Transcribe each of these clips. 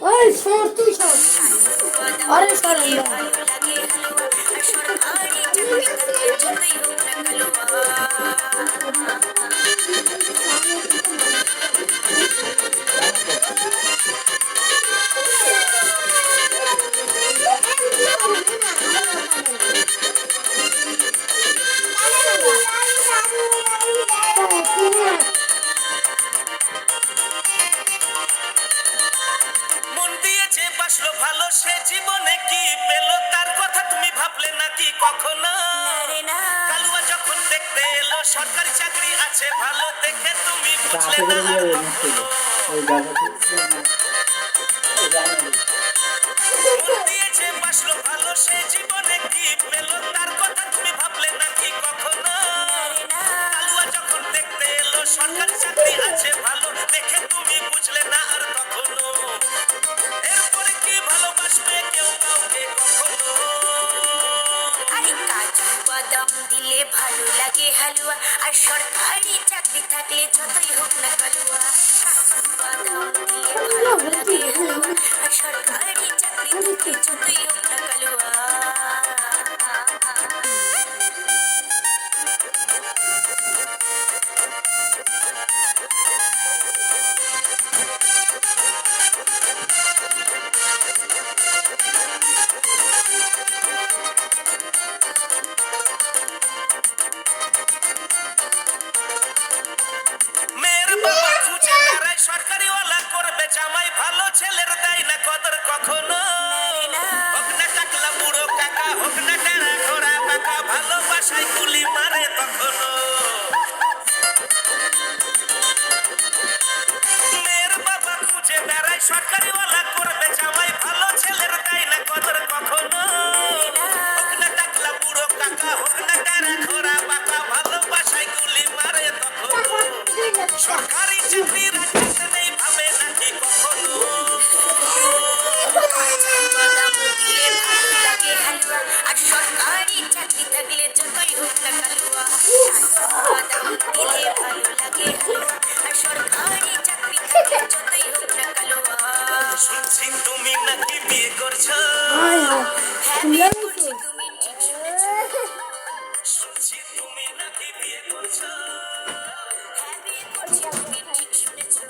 ওই সর তুই সর আরে সরেন মন দিয়েছে বাসলো ভালো সে জীবনে কি পেল তার কথা তুমি ভাবলে নাকি কখনো কালুয়া যখন দেখতে এলো সরকারি চাকরি আছে ভালো দেখে তুমি বুঝলে না আর কখনো মন দিয়েছে বাসলো ভালো সে জীবনে কি পেল তার কথা তুমি ভাবলে নাকি কখনো কালুয়া যখন দেখতে এলো সরকারি চাকরি আছে ভালো দেখে তুমি বুঝলে না আর কখনো এরপরে কি ভালোবাসবে কেউ কাউকে কখনো আরে কাজু বাদাম দিলে ভালো লাগে হালুয়া আর সরকারি চাকরি থাকলে যতই হোক না কালুয়া কাজু বাদাম দিলে ভালো লাগে হালুয়া আর সরকারি চাকরি থাকলে যতই হোক না কালুয়া মেয়ের বাবা খুঁজে বেড়ায় সরকারিওয়ালা করবে জামাই ভালো ছেলের দেয় না কদর কখনো হোক না টাকলা বুড়ো কাকা হোক না টেরা ঘোড়া পাকা ভালোবাসায় গুলি মারে তখনো মেয়ের বাবা খুঁজে বেড়ায় সরকারিওয়ালা করবে জামাই ভালো ছেলের দেয় না কদর কখনো হোক না টাকলা বুড়ো কাকা হোক না টেরা ঘোড়া পাকা ভালোবাসায় গুলি মারে তখনো সরকারি চাকরি রাখতে নেই ভাবে নাকি কখনো বাদাম দিলে ভালো লাগে হালুয়া আর সরকারি চাকরি থাকলে যতই হোক না কালুয়া বাদাম দিলে ভালো লাগে হালুয়া আর সরকারি চাকরি থাকলে যতই হোক না কালুয়া শুনছি তুমি নাকি বিয়ে করছো হ্যাঁ বিয়ে করছি তুমি ঠিক শুনেছো শুনছি তুমি নাকি বিয়ে করছো হ্যাঁ বিয়ে করছি তুমি ঠিক শুনেছো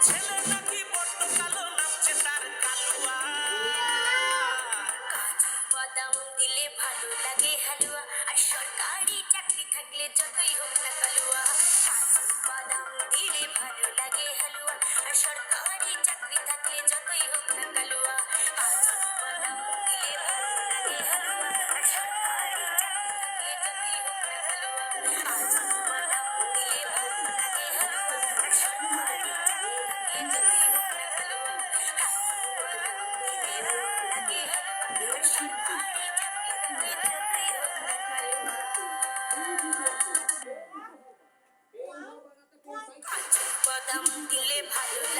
ছেলে নাকি বড্ড কালো নামছে তার কালুয়া কাজু বাদাম দিলে ভালো লাগে হালুয়া আর সরকারি চাকরি থাকলে যতই হোক না কালুয়া কাজু বাদাম দিলে ভালো লাগে হালুয়া আর সরকারি চাকরি থাকলে যতই হোক না কালুয়া কাজু বাদাম দিলে ভালো লাগে হালুয়া আর সরকারি চাকরি থাকলে যতই হোক না কালুয়া কাজু বাদাম দিলে ভালো লাগে হালুয়া আর সরকারি চাকরি থাকলে যতই হোক না কালুয়া কাজু বাদাম দিলে ভালো লাগে হালুয়া আর সরকারি চাকরি থাকলে যতই হোক না কালুয়া কাজু বাদাম দিলে ভালো